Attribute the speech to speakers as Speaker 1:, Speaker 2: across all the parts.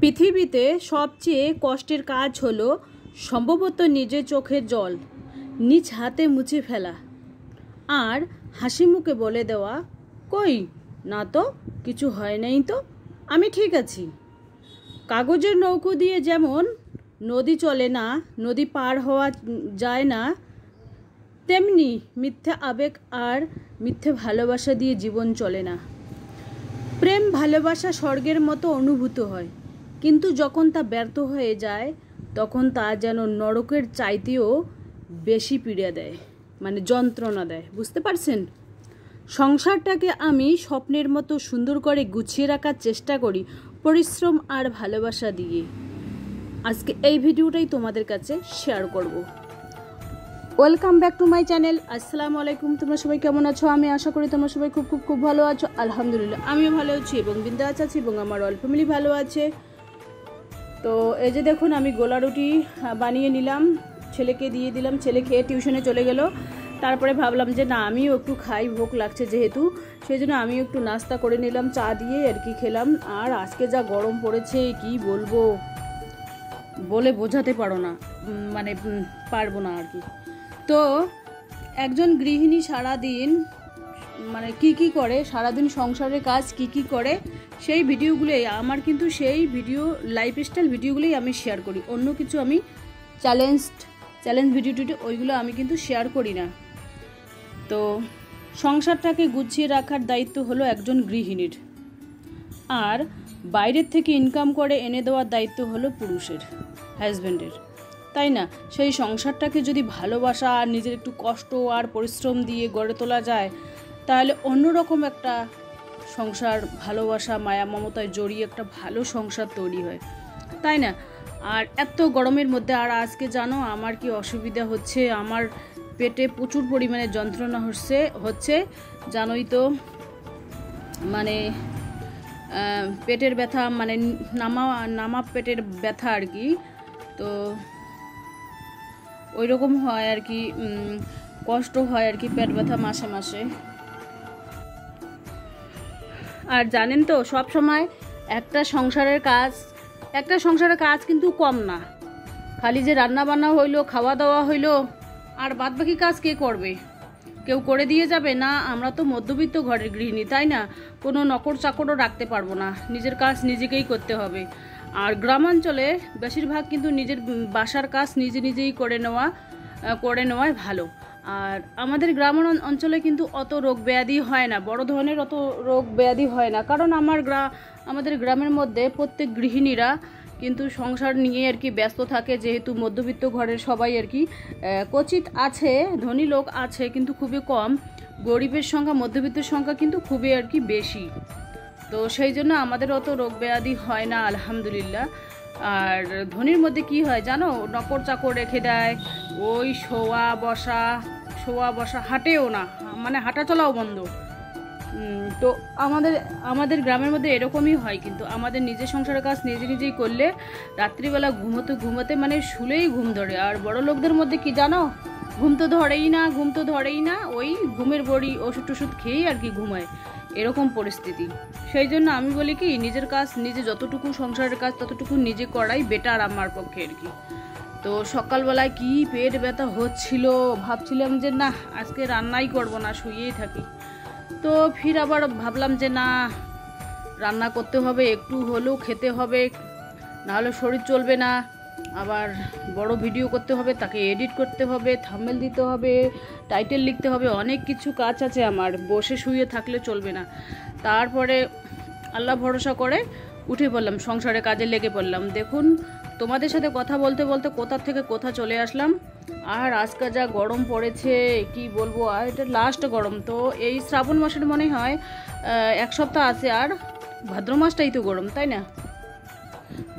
Speaker 1: পৃথিবীতে সবচেয়ে কষ্টের কাজ হলো সম্ভবত নিজের চোখের জল নিজ হাতে মুছে ফেলা আর হাসি মুখে বলে দেওয়া, কই না তো, কিছু হয় নাই তো, আমি ঠিক আছি। কাগজের নৌকো দিয়ে যেমন নদী চলে না, নদী পার হওয়া যায় না, তেমনি মিথ্যে আবেগ আর মিথ্যে ভালোবাসা দিয়ে জীবন চলে না। প্রেম ভালোবাসা স্বর্গের মতো অনুভূত হয়, কিন্তু যখন তা ব্যর্থ হয়ে যায় তখন তা যেন নরকের চাইতেও বেশি পীড়া দেয়, মানে যন্ত্রণা দেয়। বুঝতে পারছেন? সংসারটাকে আমি স্বপ্নের মতো সুন্দর করে গুছিয়ে রাখার চেষ্টা করি পরিশ্রম আর ভালোবাসা দিয়ে। আজকে এই ভিডিওটাই তোমাদের কাছে শেয়ার করব। Welcome back to my channel. আসসালামু আলাইকুম। তোমরা সবাই কেমন আছো? আমি আশা করি তোমরা সবাই খুব খুব খুব ভালো আছো। আলহামদুলিল্লাহ আমিও ভালো আছি এবং বিন্দাস আছি এবং আমার অল ফ্যামিলি ভালো আছে। তো এই যে দেখুন, আমি গোলা রুটি বানিয়ে নিলাম, ছেলেকে দিয়ে দিলাম, ছেলে খেয়ে টিউশনে চলে গেল। তারপরে ভাবলাম যে না, আমিও একটু খাই, ভোগ লাগছে যেহেতু, সেই জন্য আমিও একটু নাস্তা করে নিলাম, চা দিয়ে আর কি খেলাম। আর আজকে যা গরম পড়েছে কি বলবো, বলে বোঝাতে পারবো না আর কি। তো একজন গৃহিণী সারাদিন মানে কি করে, সারাদিন সংসারের কাজ কি করে, সেই ভিডিওগুলোই আমার, কিন্তু সেই ভিডিও লাইফস্টাইল ভিডিওগুলোই আমি শেয়ার করি। অন্য কিছু আমি চ্যালেঞ্জ ভিডিও ওইগুলো আমি কিন্তু শেয়ার করি না। তো সংসারটাকে গুছিয়ে রাখার দায়িত্ব হলো একজন গৃহিণীর, আর বাইরের থেকে ইনকাম করে এনে দেওয়ার দায়িত্ব হলো পুরুষের, হাজব্যান্ডের, তাই না? সেই সংসারটাকে যদি ভালোবাসা আর নিজের একটু কষ্ট আর পরিশ্রম দিয়ে গড়ে তোলা যায়, তাহলে অন্যরকম একটা সংসার, ভালোবাসা মায়া মমতায় জড়িয়ে একটা ভালো সংসার তৈরি হয়, তাই না? আর এত গরমের মধ্যে, আর আজকে জানো আমার কি অসুবিধা হচ্ছে, আমার পেটে প্রচুর পরিমাণে যন্ত্রণা হচ্ছে জানোই তো, মানে পেটের ব্যথা, মানে নামা পেটের ব্যথা আর কি। তো ওই রকম হয় আর কি, কষ্ট হয় আর কি, পেট ব্যথা মাসে মাসে। আর জানেন তো, সব সময় একটা সংসারের কাজ কিন্তু কম না। খালি যে রান্না বান্না হইলো, খাওয়া দাওয়া হইলো, আর বাদ বাকি কাজ কে করবে? কেউ করে দিয়ে যাবে না? আমরা তো মধ্যবিত্ত ঘরের গৃহিণী, তাই না? কোনো নকর চাকরও রাখতে পারবো না, নিজের কাজ নিজেকেই করতে হবে। আর গ্রামাঞ্চলে বেশিরভাগ কিন্তু নিজের বাসার কাজ নিজেই করে নেওয়াই ভালো। আর আমাদের গ্রাম অঞ্চলে কিন্তু অত রোগ ব্যাধি হয় না, বড় ধরনের অত রোগ ব্যাধি হয় না, কারণ আমাদের গ্রামের মধ্যে প্রত্যেক গৃহিণীরা কিন্তু সংসার নিয়ে আর কি ব্যস্ত থাকে, যেহেতু মধ্যবিত্ত ঘরের সবাই আর কি। ক্বচিৎ আছে ধনী লোক আছে, কিন্তু খুবই কম। গরিবের সংখ্যা, মধ্যবিত্তের সংখ্যা কিন্তু খুবই আর কি বেশি। তো সেই জন্য আমাদের অত রোগ ব্যাধি হয় না, আলহামদুলিল্লাহ। আর ধনীর মধ্যে কি হয় জানো, নকর চাকর রেখে দেয়, ওই শোয়া বসা হাঁটেও না, মানে হাঁটা চলাও বন্ধ। তো আমাদের গ্রামের মধ্যে এরকমই হয়, কিন্তু আমাদের নিজের সংসারের কাজ নিজেই করলে রাত্রিবেলা ঘুমোতে মানে শুলেই ঘুম ধরে। আর বড় লোকদের মধ্যে কি জানো, ঘুম তো ধরেই না, ওই ঘুমের বড়ি ওষুধ টষুধ খেয়েই আর কি ঘুমায়, এরকম পরিস্থিতি। সেই জন্য আমি বলি কি, নিজের কাজ নিজে, যতটুকু সংসারের কাজ ততটুকু নিজে করাই বেটার আমার পক্ষে আর কি। তো সকালবেলায় কি পেট ব্যথা হচ্ছিল, ভাবছিলাম যে না আজকে রান্নাই করব না, শুয়েই থাকি। তো ফির আবার ভাবলাম যে না, রান্না করতে হবে, একটু হলেও খেতে হবে, নাহলে শরীর চলবে না। আবার বড় ভিডিও করতে হবে, তাকে এডিট করতে হবে, থাম্বনেল দিতে হবে, টাইটেল লিখতে হবে, অনেক কিছু কাজ আছে আমার, বসে শুয়ে থাকলে চলবে না। তারপরে আল্লাহ ভরসা করে উঠে পড়লাম, সংসারে কাজে লেগে পড়লাম। দেখুন, তোমাদের সাথে কথা বলতে বলতে কোথা থেকে কোথা চলে আসলাম। আর আজকে যা গরম পড়েছে কি বলবো, আর এটা লাস্ট গরম। তো এই শ্রাবণ মাসের মনে হয় 1 সপ্তাহ আছে, আর ভাদ্র মাসটাই তো গরম, তাই না?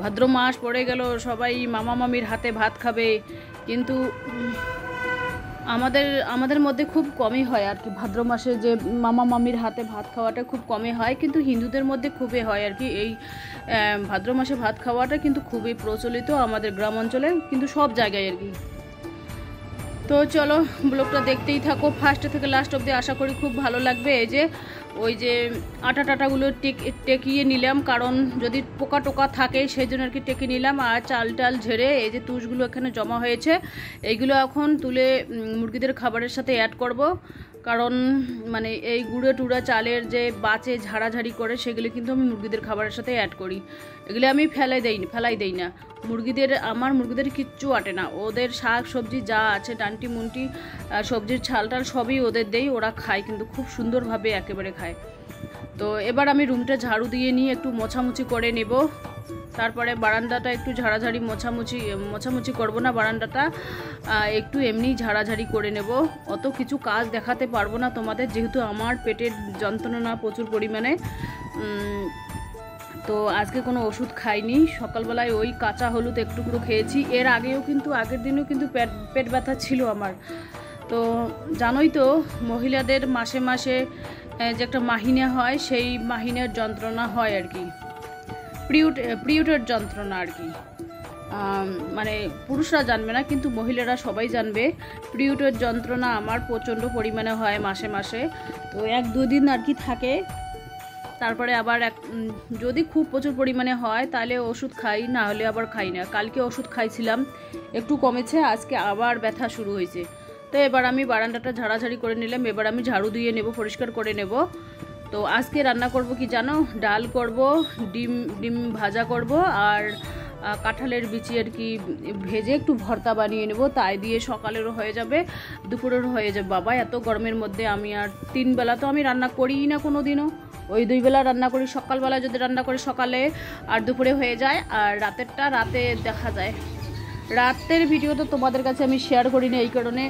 Speaker 1: ভাদ্র মাস পড়ে গেল, সবাই মামা মামির হাতে ভাত খাবে, কিন্তু আমাদের মধ্যে খুব কমই হয় আর কি। ভাদ্র মাসে যে মামা মামির হাতে ভাত খাওয়াটা খুব কমই হয়, কিন্তু হিন্দুদের মধ্যে খুবই হয় আর কি। এই ভাদ্র মাসে ভাত খাওয়াটা কিন্তু খুবই প্রচলিত আমাদের গ্রাম অঞ্চলে, কিন্তু সব জায়গায় আর কি। তো চলো ব্লগটা দেখতেই থাকো ফার্স্ট থেকে লাস্ট অবধি, আশা করি খুব ভালো লাগবে। এই যে ওই যে আটা টাটাগুলো টেকিয়ে নিলাম, কারণ যদি পোকা টোকা থাকে সেই জন্য আর কি টেকে নিলাম। আর চাল টাল ঝেড়ে এই যে তুষগুলো এখানে জমা হয়েছে, এইগুলো এখন তুলে মুরগিদের খাবারের সাথে অ্যাড করব। কারণ মানে এই গুঁড়ো টুড়া চালের যে বাঁচে ঝাড়াঝাড়ি করে সেগুলো কিন্তু আমি মুরগিদের খাবারের সাথে অ্যাড করি। এগুলো আমি ফেলাই দেই না। আমার মুরগিদের কিচ্ছু আটে না, ওদের শাক সবজি যা আছে ডান্টি মুন্টি সবজির ছাল টাল সবই ওদের দেই, ওরা খায় কিন্তু খুব সুন্দরভাবে একেবারে খায়। তো এবার আমি রুমটা ঝাড়ু দিয়ে নিয়ে একটু মোছামুছি করে নেব। তারপরে বারান্দাটা একটু ঝাড়াঝাড়ি মোছামুছি করবো না, বারান্দাটা একটু এমনি ঝাড়াঝাড়ি করে নেব। অত কিছু কাজ দেখাতে পারবো না তোমাদের, যেহেতু আমার পেটের যন্ত্রণা প্রচুর পরিমাণে। তো আজকে কোনো ওষুধ খাইনি, সকালবেলায় ওই কাঁচা হলুদ একটু খেয়েছি। এর আগেও কিন্তু আগের দিনেও কিন্তু পেট ব্যথা ছিল আমার। তো জানোই তো মহিলাদের মাসে মাসে যে একটা মাহিনা হয়, সেই মাহিনার যন্ত্রণা হয় আর কি, পিরিয়ডের যন্ত্রণা আর কি। মানে পুরুষরা জানবে না কিন্তু মহিলারা সবাই জানবে। পিরিয়ডের যন্ত্রণা আমার প্রচণ্ড পরিমাণে হয় মাসে মাসে। তো 1-2 দিন আর কি থাকে, তারপরে আবার যদি খুব প্রচুর পরিমাণে হয় তাহলে ওষুধ খাই, না হলে আবার খাই না। কালকে ওষুধ খাইছিলাম, একটু কমেছে, আজকে আবার ব্যথা শুরু হয়েছে। তো এবার আমি বারান্দাটা ঝাড়াঝাড়ি করে নিলাম, এবার আমি ঝাড়ু দিয়ে নেব, পরিষ্কার করে নেব। তো আজকে রান্না করব কি জানো, ডাল করব, ডিম ভাজা করব, আর কাঁঠালের বিচি আর কি ভেজে একটু ভর্তা বানিয়ে নেব। তাই দিয়ে সকালেরও হয়ে যাবে, দুপুরেরও হয়ে যাবে। বাবা এত গরমের মধ্যে আমি আর 3 বেলা তো আমি রান্না করিই না কোনো দিনও, ওই 2 বেলা রান্না করি। সকালবেলা যদি রান্না করি সকালে, আর দুপুরে হয়ে যায়, আর রাতেরটা রাতে দেখা যায়। রাতের ভিডিও তো তোমাদের কাছে আমি শেয়ার করি না, এই কারণে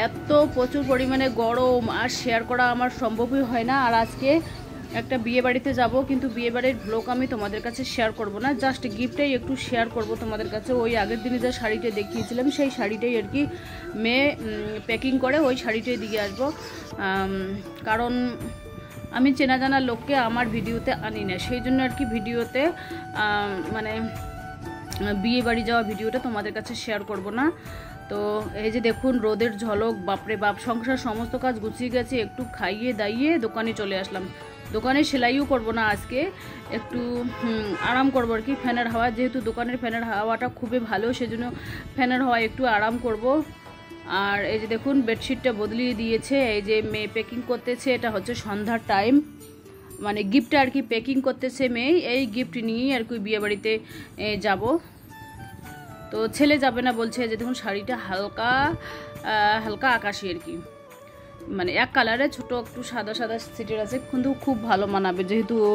Speaker 1: এত প্রচুর পরিমাণে গরম আর শেয়ার করা আমার সম্ভবই হয় না। আর আজকে একটা বিয়ে বাড়িতে যাব, কিন্তু বিয়ে বাড়ির ব্লগ আমি তোমাদের কাছে শেয়ার করব না, জাস্ট গিফটটাই একটু শেয়ার করব তোমাদের কাছে। ওই আগের দিনে যে শাড়িটা দেখিয়েছিলাম সেই শাড়িটাই আর কি মেয়ে প্যাকিং করে ওই শাড়িটাই দিয়ে আসবো। কারণ আমি চেনা জানা লোককে আমার ভিডিওতে আনি না, সেই জন্য আর কি ভিডিওতে মানে বিয়ে বাড়ি যাওয়া ভিডিওটা তোমাদের কাছে শেয়ার করব না। তো এই যে দেখুন রোদের ঝলক, বাপরে বাপ, সংসার সমস্ত কাজ গুছিয়ে গেছে, একটু খাইয়ে দাইয়ে দোকানে চলে আসলাম। দোকানে সেলাইও করব না আজকে, একটু আরাম করবো আর কি, ফ্যানের হাওয়া, যেহেতু দোকানের ফ্যানের হাওয়াটা খুবই ভালো, সেজন্য ফ্যানের হাওয়া একটু আরাম করব। আর এই যে দেখুন বেডশিটটা বদলিয়ে দিয়েছে, এই যে মেয়ে প্যাকিং করতেছে, এটা হচ্ছে সন্ধ্যার টাইম, মানে গিফটটা আর কি প্যাকিং করতেছে মেয়ে। এই গিফট নিয়েই আর কি বিয়ে বাড়িতে যাব। তো ছেলে যাবে না বলছে, যে দেখুন শাড়িটা হালকা হালকা আকাশি আর কি, মানে এক কালারে ছোট একটু সাদা সাদা সিটের আছে, কিন্তু খুব ভালো মানাবে, যেহেতু ও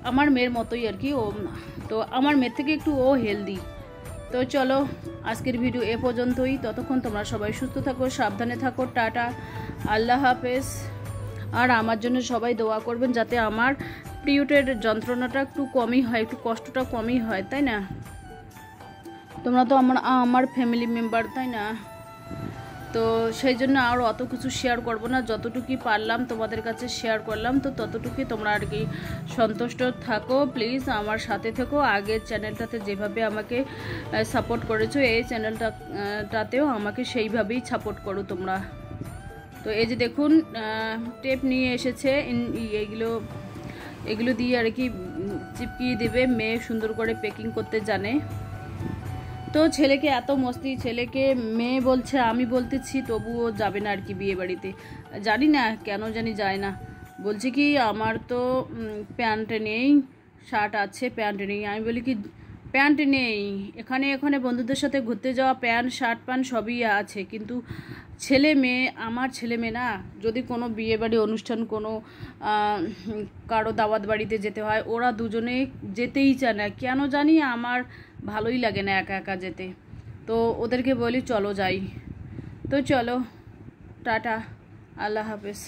Speaker 1: আমার মেয়ের মতোই আর কি। ও তো আমার মেয়ের থেকে একটু ও হেলদি। তো চলো আজকের ভিডিও এ পর্যন্তই, ততক্ষণ তোমরা সবাই সুস্থ থাকো, সাবধানে থাকো, টাটা, আল্লাহ হাফেজ। আর আমার জন্য সবাই দোয়া করবেন যাতে আমার পিরিয়ডের যন্ত্রণাটা একটু কমই হয়, একটু কষ্টটা কমই হয়, তাই না? তোমরা তো আমার ফ্যামিলি মেম্বার, তাই না? তো সেই জন্য আর অত কিছু শেয়ার করব না, যতটুকুই পারলাম তোমাদের কাছে শেয়ার করলাম। তো ততটুকুই তোমরা আর কি সন্তুষ্ট থাকো, প্লিজ আমার সাথে থেকো। আগের চ্যানেলটাতে যেভাবে আমাকে সাপোর্ট করেছো, এই চ্যানেলটাতেও আমাকে সেইভাবেই সাপোর্ট করো তোমরা। তো এই যে দেখুন টেপ নিয়ে এসেছে, এগুলো দিয়ে আর কি চিপকিয়ে দেবে, মেয়ে সুন্দর করে প্যাকিং করতে জানে। তো ছেলেকে এত মস্তি, ছেলেকে মেয়ে বলছে, আমি বলতেছি, তবুও যাবে না আর কি বিয়ে বাড়িতে, জানি না কেন জানি যায় না। বলছে কি আমার তো প্যান্ট নেই, শার্ট আছে প্যান্ট নেই। আমি বলি কি প্যান্ট নেই, এখানে বন্ধুদের সাথে ঘুরতে যাওয়া প্যান্ট শার্ট প্যান্ট সবই আছে, কিন্তু ছেলে মেয়ে, আমার ছেলে মেয়ে না, যদি কোনো বিয়ে বাড়ি অনুষ্ঠান, কোনো কারো দাওয়াত বাড়িতে যেতে হয়, ওরা দুজনে যেতেই চায় না, কেন জানি আমার ভালোই লাগে না একা একা যেতে। তো ওদেরকে বলি চলো যাই। তো চলো, টাটা, আল্লাহ হাফেজ।